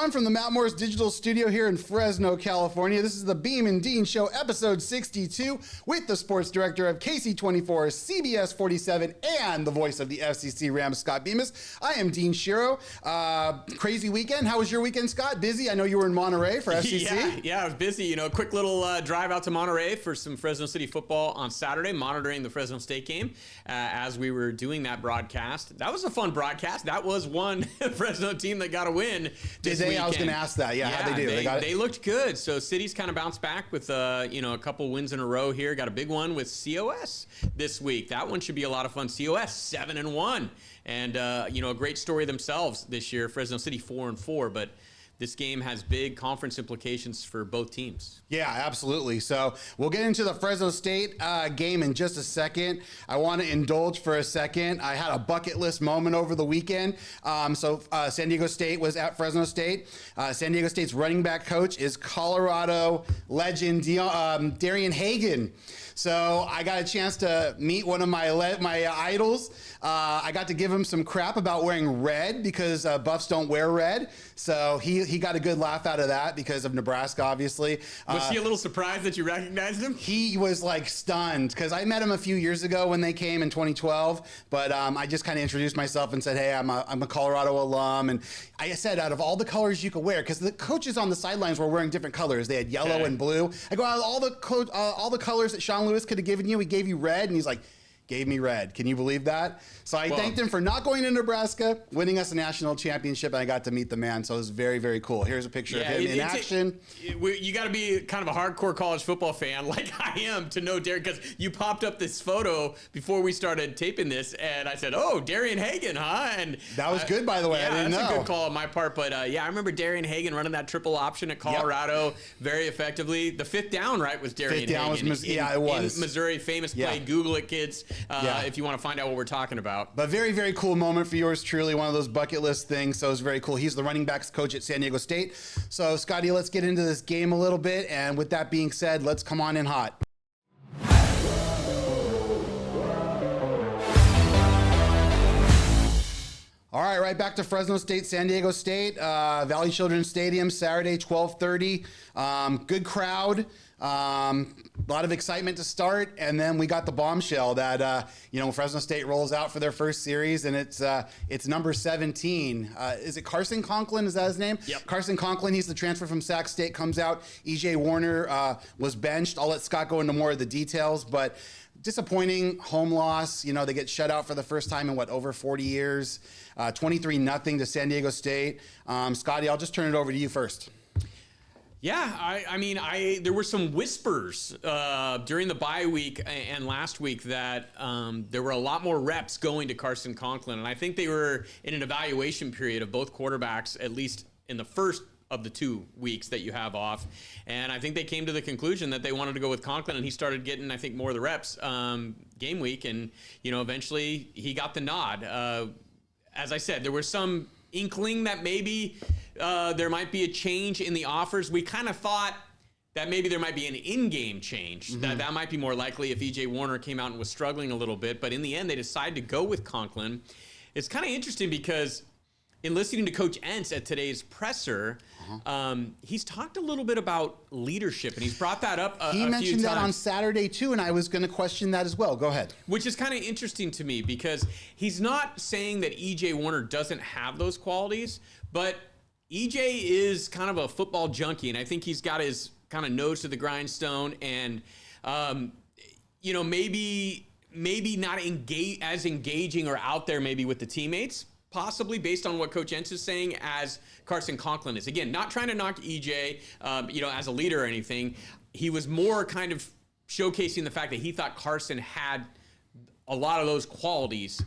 everyone, from the Matt Morris Digital Studio here in Fresno, California. This is the Beem and Dean Show, episode 62, with the sports director of KSEE24 CBS47 and the voice of the FCC Rams, Scott Bemis. I am Dean Schiro. Crazy weekend. How was your weekend, Scott? Busy? I know you were in Monterey for FCC. Yeah, I was busy. You know, a quick little drive out to Monterey for some Fresno City football on Saturday, monitoring the Fresno State game as we were doing that broadcast. That was a fun broadcast. That was one Fresno team that got a win. Did they? I was going to ask that. Yeah, how'd they do? They looked good. So City's kind of bounced back with a couple wins in a row here. Got a big one with COS this week. That one should be a lot of fun. COS 7-1, and a great story themselves this year. Fresno City 4-4, but this game has big conference implications for both teams. Yeah, absolutely. So we'll get into the Fresno State game in just a second. I want to indulge for a second. I had a bucket list moment over the weekend. San Diego State was at Fresno State. San Diego State's running back coach is Colorado legend Darian Hagan. So I got a chance to meet one of my idols. I got to give him some crap about wearing red because Buffs don't wear red. So he got a good laugh out of that because of Nebraska, obviously. Was he a little surprised that you recognized him? He was like stunned because I met him a few years ago when they came in 2012. But I just kind of introduced myself and said, hey, I'm a Colorado alum. And I said, out of all the colors you could wear, because the coaches on the sidelines were wearing different colors. They had yellow and blue. I go, out of all the colors that Sean Lewis could have given you, he gave you red. And he's like, gave me red. Can you believe that? So I thanked him for not going to Nebraska, winning us a national championship, and I got to meet the man. So it was very, very cool. Here's a picture of him in action. You got to be kind of a hardcore college football fan like I am to know Darian, because you popped up this photo before we started taping this, and I said, oh, Darian Hagan, huh? And that was good, by the way. Yeah, I didn't know. That's a good call on my part. But I remember Darian Hagan running that triple option at Colorado very effectively. The fifth down, right, was Darian Hagan. It was. In Missouri, famous play. Google it, kids, if you want to find out what we're talking about. But very, very cool moment for yours truly, one of those bucket list things. So it's very cool. He's the running backs coach at San Diego State. So Scotty, let's get into this game a little bit. And with that being said, let's come on in hot. All right, right back to Fresno State, San Diego State, Valley Children's Stadium, Saturday, 12:30. Good crowd. A lot of excitement to start, and then we got the bombshell that Fresno State rolls out for their first series, and it's number 17. Is it Carson Conklin? Is that his name? Yep. Carson Conklin. He's the transfer from Sac State. Comes out. EJ Warner was benched. I'll let Scott go into more of the details, but disappointing home loss. They get shut out for the first time in over 40 years. 23-0 to San Diego State. Scotty, I'll just turn it over to you first. Yeah, there were some whispers during the bye week and last week that there were a lot more reps going to Carson Conklin, and I think they were in an evaluation period of both quarterbacks, at least in the first of the 2 weeks that you have off. And I think they came to the conclusion that they wanted to go with Conklin, and he started getting, I think, more of the reps game week, and eventually he got the nod. As I said, there was some inkling that maybe there might be a change in the offers. We kind of thought that maybe there might be an in-game change. Mm-hmm. That might be more likely if EJ Warner came out and was struggling a little bit. But in the end, they decided to go with Conklin. It's kind of interesting because in listening to Coach Entz at today's presser, he's talked a little bit about leadership, and he's brought that up a few times. He mentioned that on Saturday, too, and I was going to question that as well. Go ahead. Which is kind of interesting to me because he's not saying that EJ Warner doesn't have those qualities, but EJ is kind of a football junkie, and I think he's got his kind of nose to the grindstone, and maybe not as engaging or out there maybe with the teammates, possibly based on what Coach Entz is saying, as Carson Conklin is. Again, not trying to knock EJ, as a leader or anything. He was more kind of showcasing the fact that he thought Carson had a lot of those qualities.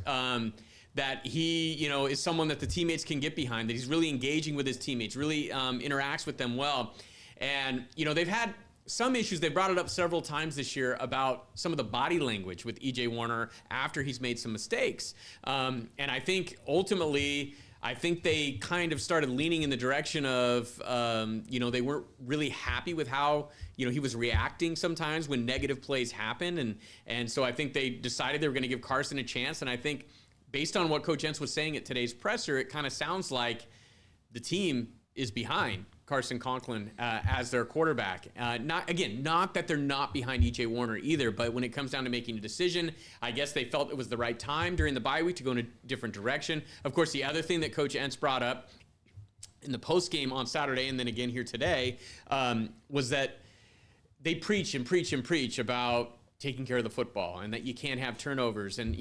That he, is someone that the teammates can get behind, that he's really engaging with his teammates, really interacts with them well. And, they've had some issues. They brought it up several times this year about some of the body language with EJ Warner after he's made some mistakes. And I think ultimately, they kind of started leaning in the direction of, they weren't really happy with how, he was reacting sometimes when negative plays happen. And so I think they decided they were going to give Carson a chance. And I think based on what Coach Entz was saying at today's presser, it kind of sounds like the team is behind Carson Conklin as their quarterback. Not that they're not behind E.J. Warner either, but when it comes down to making a decision, I guess they felt it was the right time during the bye week to go in a different direction. Of course, the other thing that Coach Entz brought up in the post game on Saturday and then again here today was that they preach and preach and preach about taking care of the football and that you can't have turnovers. And,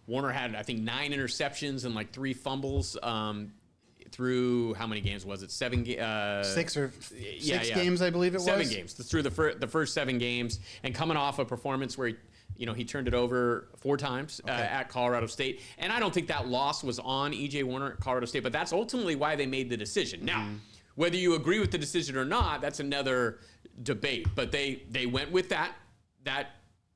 Warner had, I think, 9 interceptions and like 3 fumbles through how many games was it? 7 games? 6 games, I believe it was. 7 games through the first 7 games, and coming off a performance where he turned it over 4 times at Colorado State. And I don't think that loss was on E.J. Warner at Colorado State, but that's ultimately why they made the decision. Now, whether you agree with the decision or not, that's another debate. But they went with that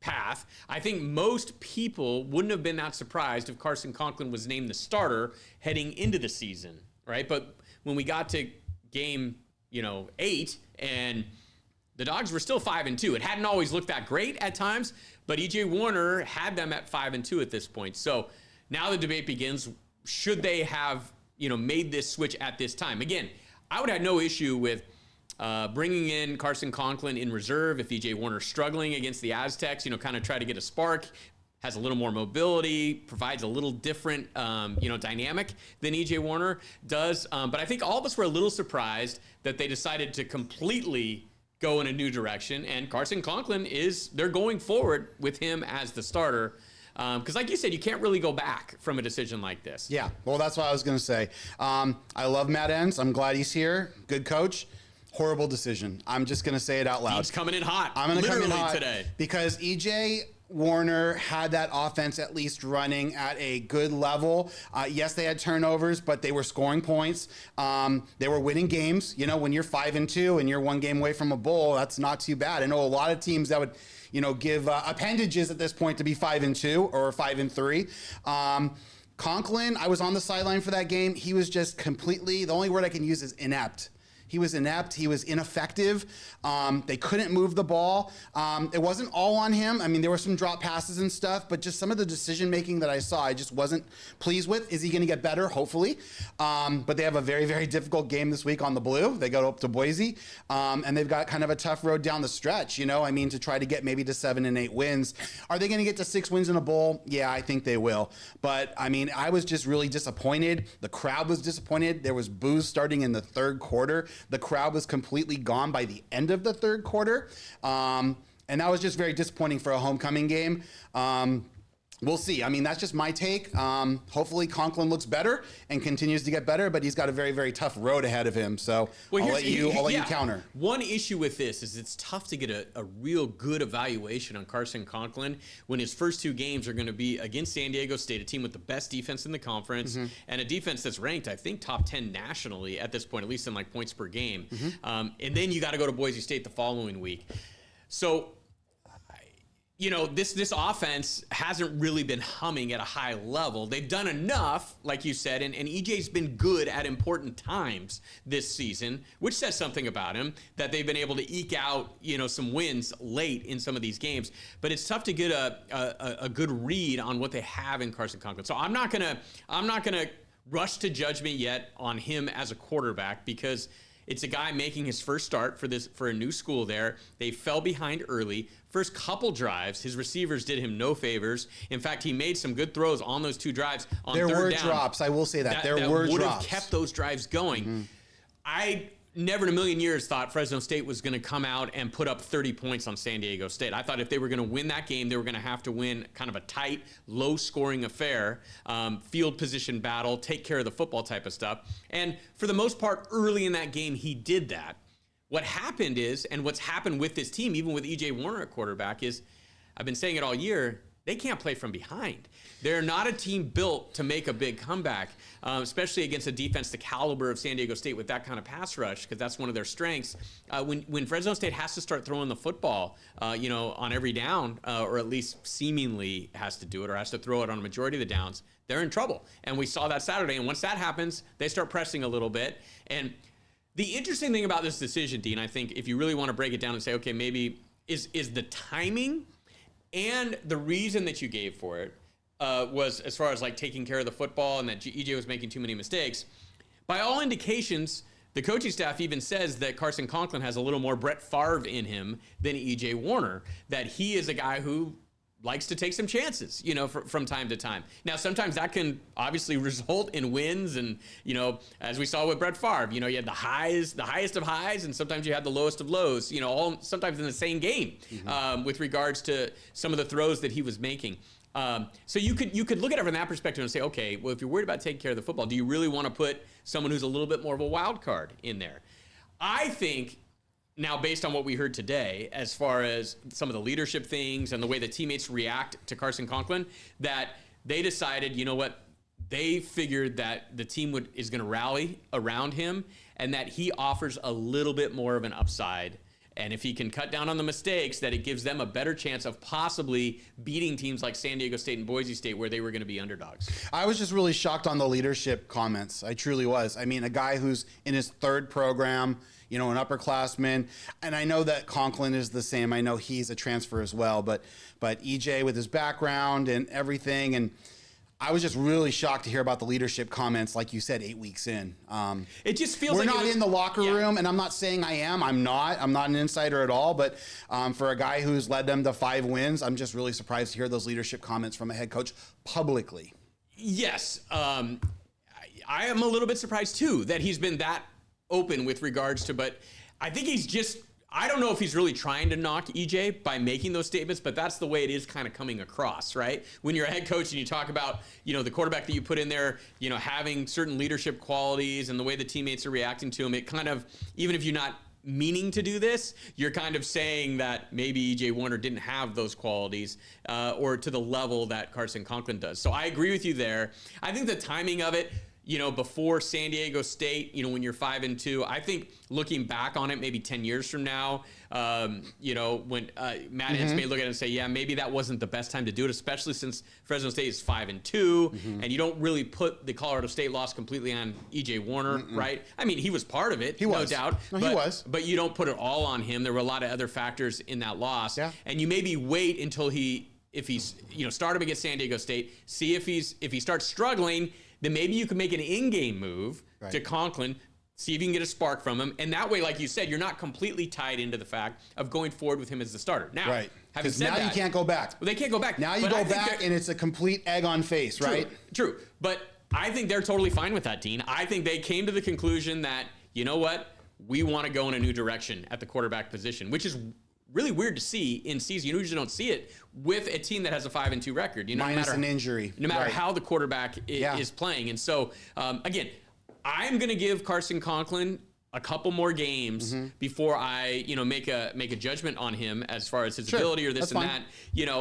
path. I think most people wouldn't have been that surprised if Carson Conklin was named the starter heading into the season, right? But when we got to game, 8, and the Dogs were still 5-2. It hadn't always looked that great at times, but E.J. Warner had them at 5-2 at this point. So now the debate begins. Should they have, made this switch at this time? Again, I would have no issue with bringing in Carson Conklin in reserve if E.J. Warner's struggling against the Aztecs, kind of try to get a spark, has a little more mobility, provides a little different, dynamic than E.J. Warner does. But I think all of us were a little surprised that they decided to completely go in a new direction. And Carson Conklin they're going forward with him as the starter. Because like you said, you can't really go back from a decision like this. Yeah, well, that's what I was going to say. I love Matt Entz. I'm glad he's here. Good coach. Horrible decision. I'm just going to say it out loud. He's coming in hot. I'm going to come in hot today. Because E.J. Warner had that offense at least running at a good level. Yes, they had turnovers, but they were scoring points. They were winning games. When you're 5-2 and you're 1 game away from a bowl, that's not too bad. I know a lot of teams that would, give appendages at this point to be 5-2 or 5-3. Conklin, I was on the sideline for that game. He was just completely, the only word I can use is inept. He was inept. He was ineffective. They couldn't move the ball. It wasn't all on him. I mean, there were some drop passes and stuff, but just some of the decision-making that I saw, I just wasn't pleased with. Is he going to get better? Hopefully. But they have a very, very difficult game this week on the Blue. They go up to Boise, and they've got kind of a tough road down the stretch, to try to get maybe to 7 and 8 wins. Are they going to get to 6 wins in a bowl? Yeah, I think they will. But, I was just really disappointed. The crowd was disappointed. There was boos starting in the 3rd quarter. The crowd was completely gone by the end of the 3rd quarter. And that was just very disappointing for a homecoming game. We'll see. That's just my take. Hopefully Conklin looks better and continues to get better, but he's got a very, very tough road ahead of him. So I'll let you counter. One issue with this is it's tough to get a real good evaluation on Carson Conklin when his first 2 games are going to be against San Diego State, a team with the best defense in the conference, and a defense that's ranked, I think, top 10 nationally at this point, at least in like points per game. And then you got to go to Boise State the following week. So this offense hasn't really been humming at a high level. They've done enough, like you said, and EJ's been good at important times this season, which says something about him, that they've been able to eke out, some wins late in some of these games. But it's tough to get a good read on what they have in Carson Conklin. So I'm not gonna rush to judgment yet on him as a quarterback, because it's a guy making his first start for a new school there. They fell behind early. First couple drives, his receivers did him no favors. In fact, he made some good throws on those 2 drives on third down. There were drops. I will say that. There were drops. Would have kept those drives going. I never in a million years thought Fresno State was going to come out and put up 30 points on San Diego State. I thought if they were going to win that game, they were going to have to win kind of a tight, low-scoring affair, field position battle, take care of the football type of stuff. And for the most part, early in that game, he did that. What happened is, and what's happened with this team, even with E.J. Warner at quarterback, is, I've been saying it all year, they can't play from behind. They're not a team built to make a big comeback, especially against a defense the caliber of San Diego State with that kind of pass rush, because that's one of their strengths. When Fresno State has to start throwing the football, on every down, or at least seemingly has to do it, or has to throw it on a majority of the downs, they're in trouble. And we saw that Saturday. And once that happens, they start pressing a little bit. And the interesting thing about this decision, Dean, I think, if you really want to break it down and say, okay, maybe is the timing and the reason that you gave for it was as far as like taking care of the football and that EJ was making too many mistakes. By all indications, the coaching staff even says that Carson Conklin has a little more Brett Favre in him than E.J. Warner, that he is a guy who likes to take some chances, from time to time. Now, sometimes that can obviously result in wins. And, as we saw with Brett Favre, you had the highest of highs, and sometimes you had the lowest of lows, all sometimes in the same game, with regards to some of the throws that he was making. So you could look at it from that perspective and say, okay, well, if you're worried about taking care of the football, do you really want to put someone who's a little bit more of a wild card in there? I think, now, based on what we heard today, as far as some of the leadership things and the way the teammates react to Carson Conklin, that they decided, you know what, they figured that the team is going to rally around him and that he offers a little bit more of an upside. And if he can cut down on the mistakes, that it gives them a better chance of possibly beating teams like San Diego State and Boise State, where they were going to be underdogs. I was just really shocked on the leadership comments. I truly was. I mean, a guy who's in his third program, an upperclassman, and I know that Conklin is the same. I know he's a transfer as well, but EJ with his background and everything, and I was just really shocked to hear about the leadership comments, like you said, 8 weeks in. It just feels we're like not in the locker room, and I'm not saying I am. I'm not an insider at all. But for a guy who's led them to 5 wins, I'm just really surprised to hear those leadership comments from a head coach publicly. Yes, I am a little bit surprised too that he's been that open with regards to. But I think I don't know if he's really trying to knock EJ by making those statements, but that's the way it is kind of coming across, right? When you're a head coach and you talk about, the quarterback that you put in there, having certain leadership qualities and the way the teammates are reacting to him, it kind of, even if you're not meaning to do this, you're kind of saying that maybe EJ Warner didn't have those qualities or to the level that Carson Conklin does. So I agree with you there. I think the timing of it, before San Diego State, when you're 5-2, I think looking back on it, maybe 10 years from now, when Matt Hens may look at it and say, yeah, maybe that wasn't the best time to do it, especially since Fresno State is 5-2, and you don't really put the Colorado State loss completely on EJ Warner, right? I mean, he was part of it, no doubt. No, he was. But you don't put it all on him. There were a lot of other factors in that loss. Yeah. And you maybe wait until if he's, start him against San Diego State, see if he starts struggling, then maybe you can make an in-game move to Conklin, see if you can get a spark from him. And that way, like you said, you're not completely tied into the fact of going forward with him as the starter. Now, having said that, you can't go back. Well, they can't go back. Now you go back, and it's a complete egg on face, right? True. But I think they're totally fine with that, Dean. I think they came to the conclusion that, you know what, we want to go in a new direction at the quarterback position, which is really weird to see in season. You usually don't see it with a team that has a 5-2 record. Minus an injury. No matter how the quarterback is playing. And so, again, I'm going to give Carson Conklin a couple more games before I, make a judgment on him as far as his ability or this and that.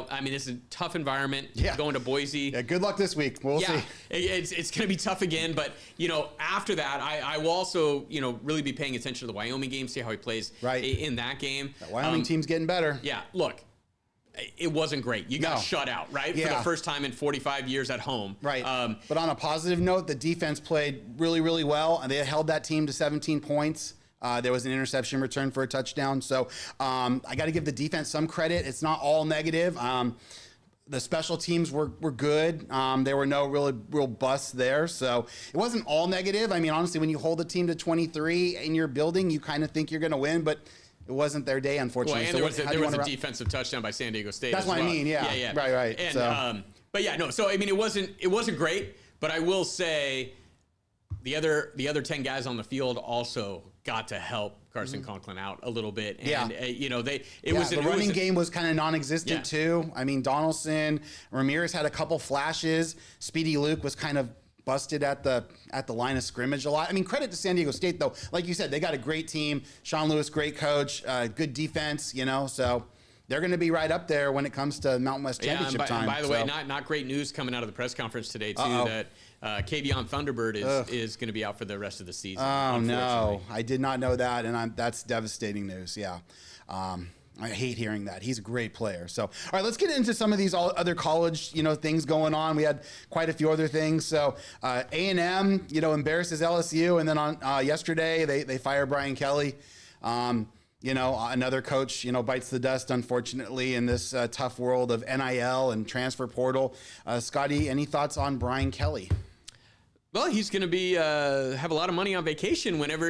I mean, it's a tough environment going to Boise. Yeah, good luck this week. We'll see. It's going to be tough again. But, after that, I will also, really be paying attention to the Wyoming game, see how he plays in that game. That Wyoming team's getting better. Yeah, look. It wasn't great. You got shut out, right? For the first time in 45 years at home. Right. But on a positive note, the defense played really, really well, and they held that team to 17 points. There was an interception return for a touchdown. So I got to give the defense some credit. It's not all negative. The special teams were good. There were no real busts there. So it wasn't all negative. I mean, honestly, when you hold a team to 23 in your building, you kind of think you're going to win, but it wasn't their day, unfortunately. Well, and there was a defensive touchdown by San Diego State. That's what I mean. Yeah. Right. And, so. But yeah, no. So I mean, it wasn't great. But I will say, the other 10 guys on the field also got to help Carson Conklin out a little bit. And the running game was kind of non-existent too. I mean, Donaldson, Ramirez had a couple flashes. Speedy Luke was kind of busted at the line of scrimmage a lot. I mean, credit to San Diego State though. Like you said, they got a great team. Sean Lewis, great coach, good defense. So they're going to be right up there when it comes to Mountain West Championship time. By the way, not great news coming out of the press conference today too. That Kavion Thunderbird is going to be out for the rest of the season. Oh no, I did not know that, and that's devastating news. Yeah. I hate hearing that. He's a great player. So, all right, let's get into some of these other college, things going on. We had quite a few other things. So, A&M, embarrasses LSU, and then on yesterday they fire Brian Kelly. Another coach, bites the dust, unfortunately, in this tough world of NIL and transfer portal. Scotty, any thoughts on Brian Kelly? Well, he's going to be have a lot of money on vacation whenever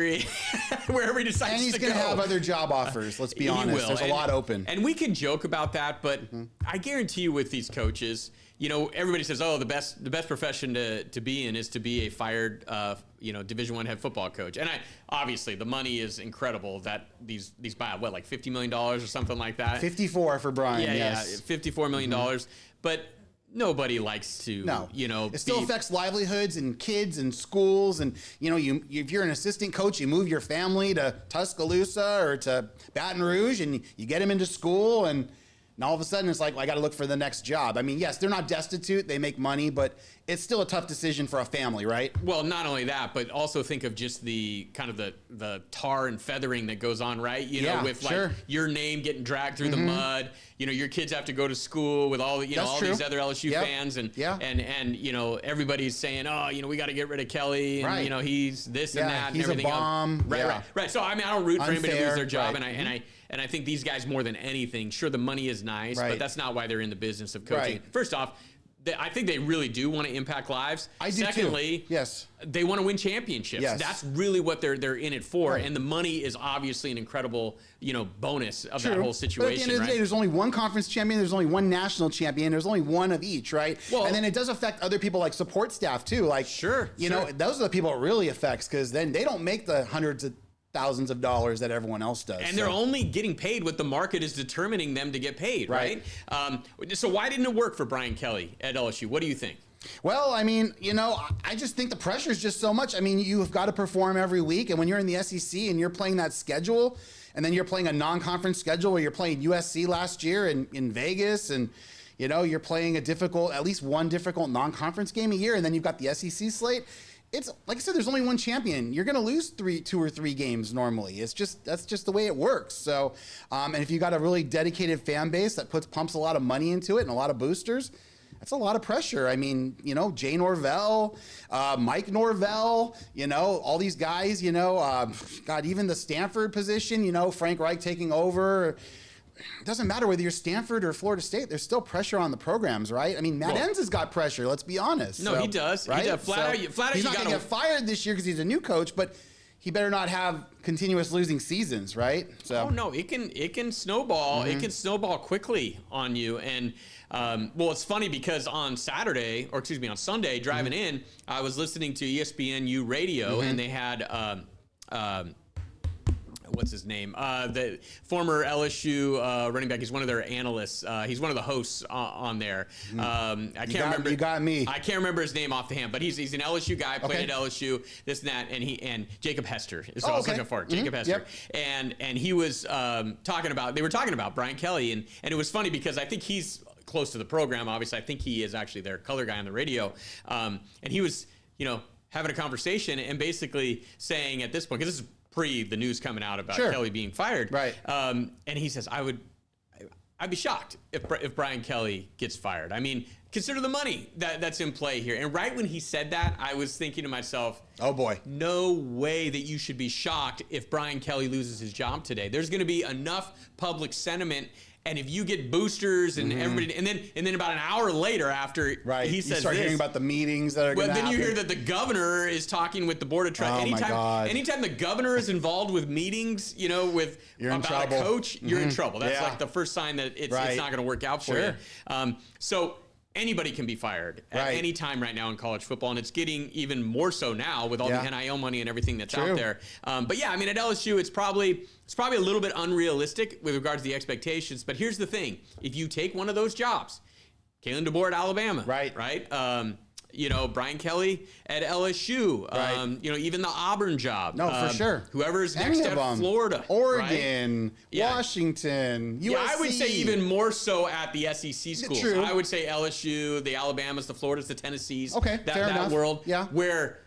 wherever he decides to go. And he's going to have other job offers. Let's be honest. There's a lot open. And we can joke about that, but I guarantee you, with these coaches, everybody says, "Oh, the best profession to be in is to be a fired, Division I head football coach." And obviously the money is incredible. That these buy out like $50 million or something like that. 54 for Brian. Yeah, $54 million. But nobody likes to, it still affects livelihoods and kids and schools. And, if you're an assistant coach, you move your family to Tuscaloosa or to Baton Rouge and you get them into school. And all of a sudden it's like, well, I got to look for the next job. I mean, yes, they're not destitute. They make money, but it's still a tough decision for a family, right? Well, not only that, but also think of just the kind of the tar and feathering that goes on, right? With like your name getting dragged through the mud. Your kids have to go to school with all the, all these other LSU fans, and everybody's saying, oh, we got to get rid of Kelly, and he's this and that, and he's everything a bomb. Else. Right. So I mean, I don't root for anybody to lose their job, right. and I think these guys, more than anything, sure, the money is nice, but that's not why they're in the business of coaching. Right. First off, I think they really do want to impact lives. I do. Secondly, too. Yes, they want to win championships. Yes. That's really what they're in it for. Right. And the money is obviously an incredible, bonus of that whole situation. But at the end of the day, there's only one conference champion. There's only one national champion. There's only one of each, right? Well, and then it does affect other people like support staff too. Like, those are the people it really affects, because then they don't make the hundreds of thousands of dollars that everyone else does. And they're only getting paid what the market is determining them to get paid, right? So why didn't it work for Brian Kelly at LSU? What do you think? Well, I mean, I just think the pressure is just so much. I mean, you have got to perform every week. And when you're in the SEC and you're playing that schedule, and then you're playing a non-conference schedule where you're playing USC last year in Vegas, and you're playing at least one difficult non-conference game a year, and then you've got the SEC slate. It's like I said, there's only one champion. You're going to lose 2 or 3 games normally. That's just the way it works. So, and if you got a really dedicated fan base that pumps a lot of money into it and a lot of boosters, that's a lot of pressure. I mean, Jay Norvell, Mike Norvell, all these guys, God, even the Stanford position, Frank Reich taking over. It doesn't matter whether you're Stanford or Florida State. There's still pressure on the programs, right? I mean, Matt Enns has got pressure. Let's be honest. No, he does. Right? He does. Flat out, he's not going to get fired this year because he's a new coach, but he better not have continuous losing seasons, right? So. Oh no, it can snowball. It can snowball quickly on you. And it's funny because on Sunday, driving in, I was listening to ESPNU radio, and they had. What's his name? The former LSU running back. He's one of their analysts. He's one of the hosts on there. I can't remember. You got me. I can't remember his name off the hand, but he's an LSU guy. Played at LSU. This and that, and Jacob Hester. So I was looking for Jacob Hester. Yep. And he was talking about. They were talking about Brian Kelly, and it was funny because I think he's close to the program. Obviously, I think he is actually their color guy on the radio. And he was, having a conversation and basically saying at this point, because this is pre the news coming out about Kelly being fired. Right. And he says, I'd be shocked if Brian Kelly gets fired. I mean, consider the money that's in play here. And right when he said that, I was thinking to myself, oh boy, no way that you should be shocked if Brian Kelly loses his job today. There's going to be enough public sentiment. And if you get boosters and everybody, and then about an hour later after he says you start hearing about the meetings that are going to happen. Then you hear that the governor is talking with the board of trustees. Anytime the governor is involved with meetings, about a coach, you're in trouble. That's like the first sign that it's not going to work out for you. So anybody can be fired at any time right now in college football, and it's getting even more so now with all the NIL money and everything that's out there. But yeah, I mean, at LSU, it's probably a little bit unrealistic with regards to the expectations. But here's the thing: if you take one of those jobs, Kalen DeBoer at Alabama, right? Brian Kelly at LSU, even the Auburn job. No, for sure. Whoever's next at Florida, Oregon, Washington, USC. Yeah, I would say even more so at the SEC schools. True. I would say LSU, the Alabamas, the Floridas, the Tennessees. Okay, fair enough. That world, where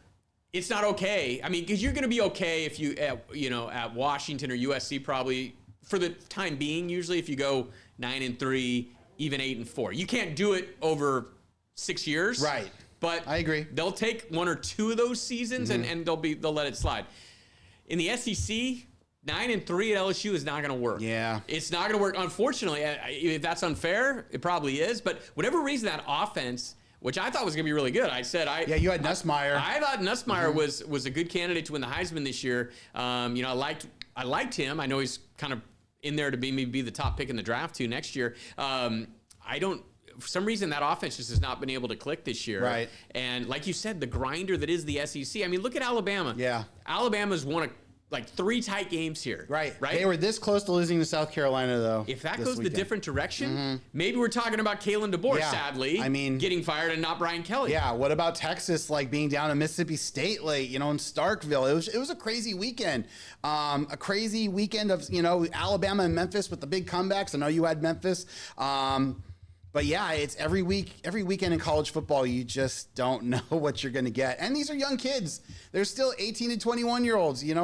it's not okay. I mean, because you're going to be okay if you, at Washington or USC, probably for the time being. Usually, if you go 9-3, even 8-4, you can't do it over 6 years, right? But I agree. They'll take 1 or 2 of those seasons and they'll let it slide. In the SEC, 9-3 at LSU is not going to work. Yeah, it's not going to work. Unfortunately, if that's unfair, it probably is. But whatever reason, that offense which I thought was going to be really good. I said Yeah, you had Nussmeier. I thought Nussmeier was a good candidate to win the Heisman this year. I liked him. I know he's kind of in there to maybe be the top pick in the draft too next year. For some reason, that offense just has not been able to click this year. Right. And like you said, the grinder that is the SEC. I mean, look at Alabama. Yeah. Alabama's won like 3 tight games here. Right. They were this close to losing to South Carolina, though. If that goes the different direction, maybe we're talking about Kalen DeBoer, sadly, getting fired and not Brian Kelly. Yeah, what about Texas, like, being down in Mississippi State late, in Starkville? It was a crazy weekend. A crazy weekend of, Alabama and Memphis with the big comebacks. I know you had Memphis. But yeah, it's every weekend in college football, you just don't know what you're going to get. And these are young kids. They're still 18 to 21 year olds. They're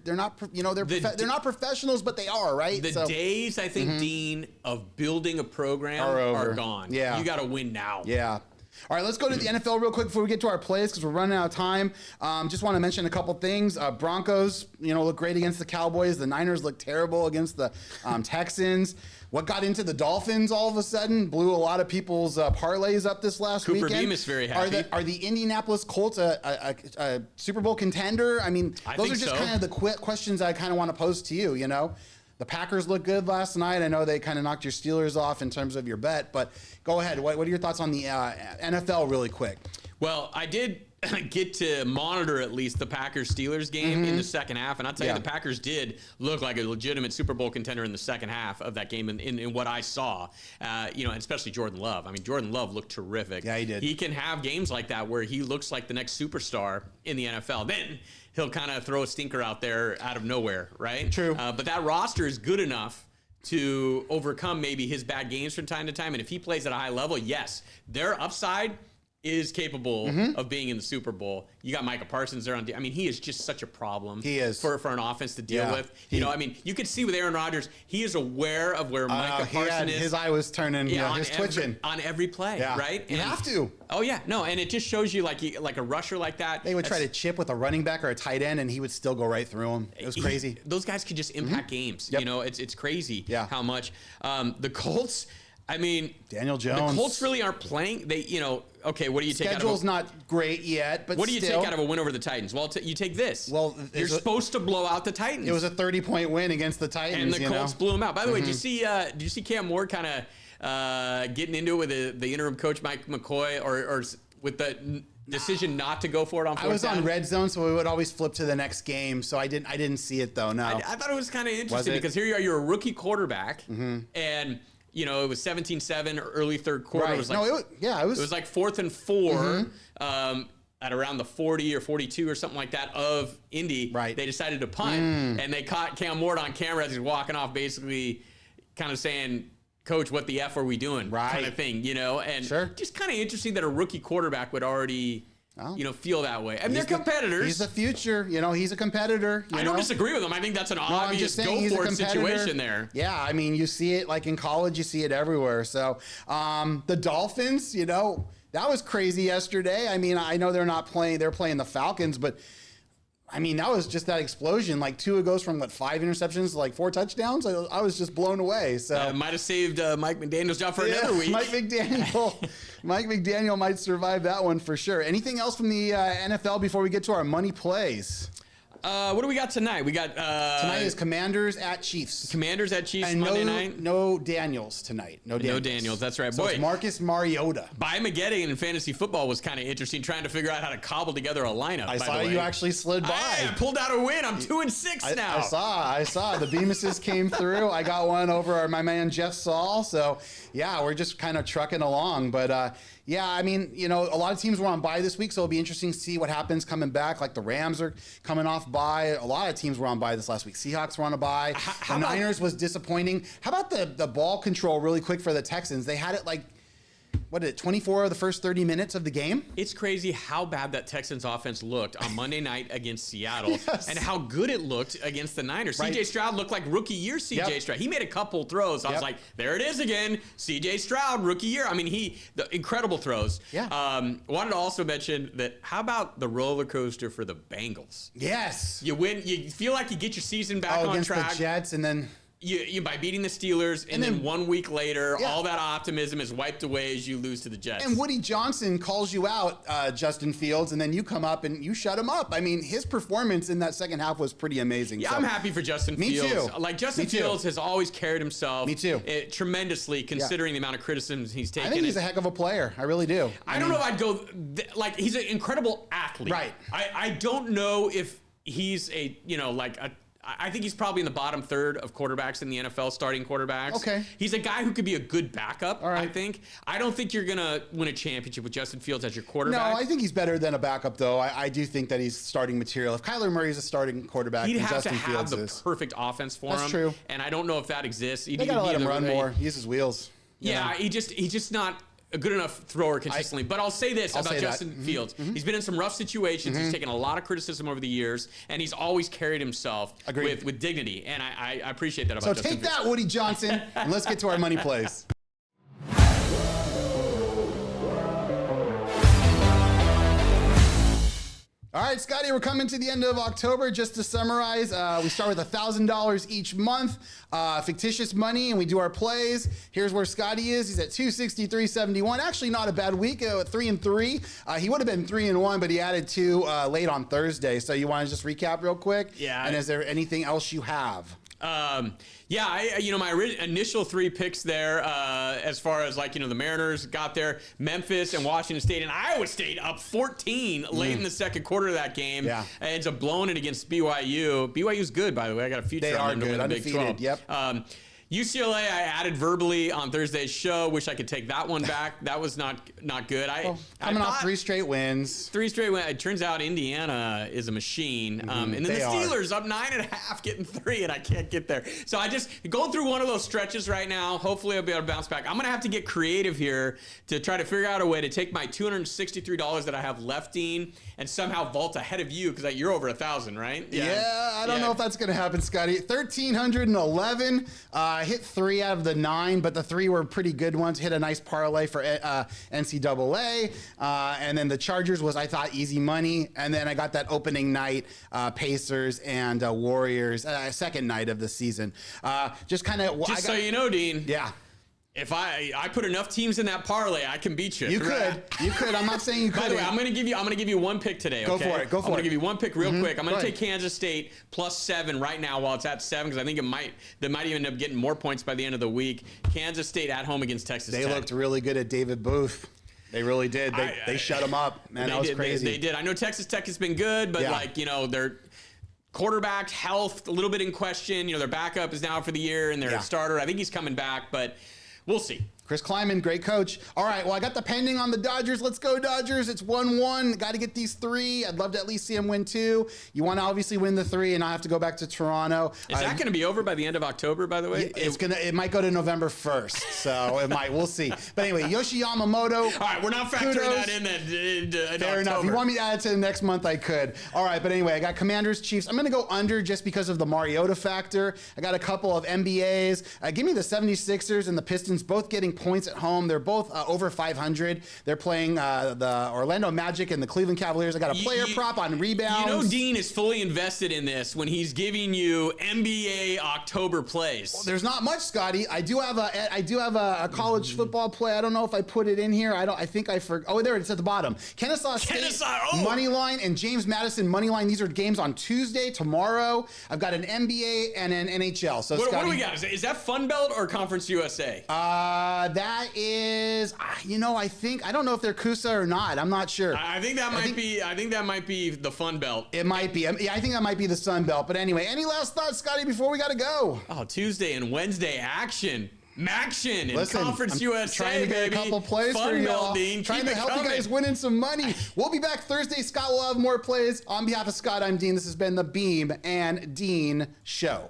not they're not professionals, but they are, right? The days, I think, Dean, of building a program are gone. Yeah. You got to win now. Yeah. All right, let's go to the NFL real quick before we get to our plays because we're running out of time. Just want to mention a couple things. Broncos, look great against the Cowboys. The Niners look terrible against the Texans. What got into the Dolphins all of a sudden blew a lot of people's parlays up this last weekend. Cooper Bemis very happy. Are the Indianapolis Colts a Super Bowl contender? I mean, those are just kind of the questions I kind of want to pose to you, The Packers looked good last night. I know they kind of knocked your Steelers off in terms of your bet, but go ahead. What are your thoughts on the NFL really quick? Well, I did get to monitor at least the Packers-Steelers game in the second half, and I'll tell you, the Packers did look like a legitimate Super Bowl contender in the second half of that game in what I saw, and especially Jordan Love. I mean, Jordan Love looked terrific. Yeah, he did. He can have games like that where he looks like the next superstar in the NFL. Then he'll kind of throw a stinker out there out of nowhere, right? True. But that roster is good enough to overcome maybe his bad games from time to time, and if he plays at a high level, yes, their upside is capable of being in the Super Bowl. You got Micah Parsons there on. I mean, he is just such a problem. He is for an offense to deal with. You could see with Aaron Rodgers, he is aware of where Micah Parsons is. His eye was turning. His twitching on every play. Right. You have to. Oh yeah, no, and it just shows you like a rusher like that. They would try to chip with a running back or a tight end, and he would still go right through him. It was crazy. Those guys could just impact games. Yep. It's crazy. How much the Colts. I mean, Daniel Jones. The Colts really aren't playing. They, okay, what do you take out of Schedule's not great yet, but what do you take out of a win over the Titans? Well, you take this. Well, you're supposed to blow out the Titans. It was a 30-point win against the Titans, and the Colts blew them out. By the way, did you see Cam Moore kind of getting into it with the interim coach Mike McCoy, or with the decision not to go for it on fourth down? I was on red zone, so we would always flip to the next game. So I didn't see it though. No, I thought it was kind of interesting because here you are, you're a rookie quarterback, and it was 17-7 early third quarter. Right. It was like, it was like 4th and 4 at around the 40 or 42 or something like that of Indy. Right. They decided to punt, and they caught Cam Ward on camera as he's walking off, basically kind of saying, Coach, what the F are we doing? Right. Kind of thing, and just kind of interesting that a rookie quarterback would already feel that way. I mean, they're competitors. He's the future. He's a competitor. I don't disagree with him. I think that's an obvious go-for-it situation there. Yeah, I mean, you see it like in college. You see it everywhere. So the Dolphins, that was crazy yesterday. I mean, I know they're not playing. They're playing the Falcons, but I mean, that was just that explosion. Like Tua goes from 5 interceptions to 4 touchdowns. I was just blown away. So might have saved Mike McDaniel's job for another week. Mike McDaniel might survive that one for sure. Anything else from the NFL before we get to our money plays? What do we got tonight? We got tonight is Commanders at Chiefs. Commanders at Chiefs and Monday night. No Daniels tonight. No Daniels. That's right. So it's Marcus Mariota. Buymageddon in fantasy football was kind of interesting, trying to figure out how to cobble together a lineup. I saw you actually slid by. I pulled out a win. I'm 2-6 now. I saw. The Bemises came through. I got one over my man Jeff Saul. So yeah, we're just kind of trucking along. But yeah, I mean, a lot of teams were on bye this week, so it'll be interesting to see what happens coming back. Like the Rams are coming off bye. A lot of teams were on bye this last week. Seahawks were on a bye. The Niners was disappointing. How about the ball control really quick for the Texans? They had it 24 of the first 30 minutes of the game? It's crazy how bad that Texans offense looked on Monday night against Seattle and how good it looked against the Niners. Right. CJ Stroud looked like rookie year CJ Stroud. He made a couple throws. I was like, there it is again. CJ Stroud, rookie year. I mean, the incredible throws. Yeah. Wanted to also mention that how about the roller coaster for the Bengals? Yes. You win. You feel like you get your season back on against track. the Jets and then... You by beating the Steelers, and then 1 week later, all that optimism is wiped away as you lose to the Jets. And Woody Johnson calls you out, Justin Fields, and then you come up and you shut him up. I mean, his performance in that second half was pretty amazing. Yeah, so, I'm happy for Justin Fields. Me too. Like, Justin Fields has always carried himself tremendously, considering the amount of criticism he's taken. I think he's a heck of a player. I really do. I don't know if I'd go, like, he's an incredible athlete. Right. I don't know if he's I think he's probably in the bottom third of quarterbacks in the NFL, starting quarterbacks. Okay. He's a guy who could be a good backup, I think. I don't think you're going to win a championship with Justin Fields as your quarterback. No, I think he's better than a backup, though. I do think that he's starting material. If Kyler Murray's a starting quarterback, he'd have Justin to have Fields the perfect offense for him. That's true. And I don't know if that exists. They got to let him run more. Use his wheels. Yeah, he's just not a good enough thrower consistently. But I'll say this about Justin Fields. He's been in some rough situations. He's taken a lot of criticism over the years, and he's always carried himself with dignity. And I appreciate that about Justin Fields. So take that, Woody Johnson, and let's get to our money plays. All right, Scotty, we're coming to the end of October. Just to summarize, we start with $1,000 each month, fictitious money, and we do our plays. Here's where Scotty is. He's at 263.71. Actually, not a bad week. 3-3. He would have been 3-1, but he added 2 late on Thursday. So you want to just recap real quick? Yeah. And is there anything else you have? My initial 3 picks there, as far as the Mariners got there, Memphis and Washington State and Iowa State up 14 late in the second quarter of that game. Yeah. Ends up blowing it against BYU. BYU's good, by the way. I got a future on them to win the Big 12. Yep. UCLA, I added verbally on Thursday's show. Wish I could take that one back. That was not good. Coming off 3 straight wins. 3 straight wins. It turns out Indiana is a machine. And then the Steelers up 9.5, getting 3, and I can't get there. So I just going through one of those stretches right now. Hopefully I'll be able to bounce back. I'm going to have to get creative here to try to figure out a way to take my $263 that I have left, Dean, and somehow vault ahead of you, because you're over 1,000, right? Yeah, I don't know if that's going to happen, Scotty. 1,311. Hit 3 out of the 9, but the 3 were pretty good ones. Hit a nice parlay for NCAA. And then the Chargers was, I thought, easy money. And then I got that opening night, Pacers and Warriors, second night of the season. So you know, Dean. Yeah. If I put enough teams in that parlay, I can beat you. You could. I'm not saying you could. By the way, I'm going to give you one pick today. Go for it. I'm going to give you one pick real quick. I'm going to take Kansas State +7 right now while it's at 7, because I think they might even end up getting more points by the end of the week. Kansas State at home against Texas Tech. They looked really good at David Booth. They really did. They shut him up. Man, that was crazy. They did. I know Texas Tech has been good, but their quarterback health a little bit in question. Their backup is now for the year, and their starter, I think he's coming back, but we'll see. Chris Kleiman, great coach. All right, well, I got the pending on the Dodgers. Let's go, Dodgers. It's 1-1. Got to get these 3. I'd love to at least see them win 2. You want to obviously win the 3, and I have to go back to Toronto. Is that going to be over by the end of October, by the way? It might go to November 1st, so it might. We'll see. But anyway, Yoshi Yamamoto. All right, we're not factoring that in Fair enough. If you want me to add it to the next month, I could. All right, but anyway, I got Commanders, Chiefs. I'm going to go under just because of the Mariota factor. I got a couple of NBAs. Give me the 76ers and the Pistons, both getting points at home. They're both over 500. They're playing the Orlando Magic and the Cleveland Cavaliers. I got a player prop on rebounds. Dean is fully invested in this when he's giving you NBA October plays. Well, there's not much, Scotty. I do have a college football play. I don't know if I put it in here. I think I forgot. Oh, there it is at the bottom. Kennesaw State money line and James Madison money line. These are games on Tuesday, tomorrow. I've got an NBA and an NHL. So what do we got? Is that Fun Belt or Conference USA? That is, I don't know if they're Kusa or not. I'm not sure. I think that might be the Fun Belt. It might be. Yeah, I think that might be the Sun Belt. But anyway, any last thoughts, Scotty, before we got to go? Oh, Tuesday and Wednesday action. Maction in Conference USA, trying to get baby. a couple plays for y'all. Trying to help you guys win in some money. We'll be back Thursday. Scott will have more plays. On behalf of Scott, I'm Dean. This has been the Beem and Dean Show.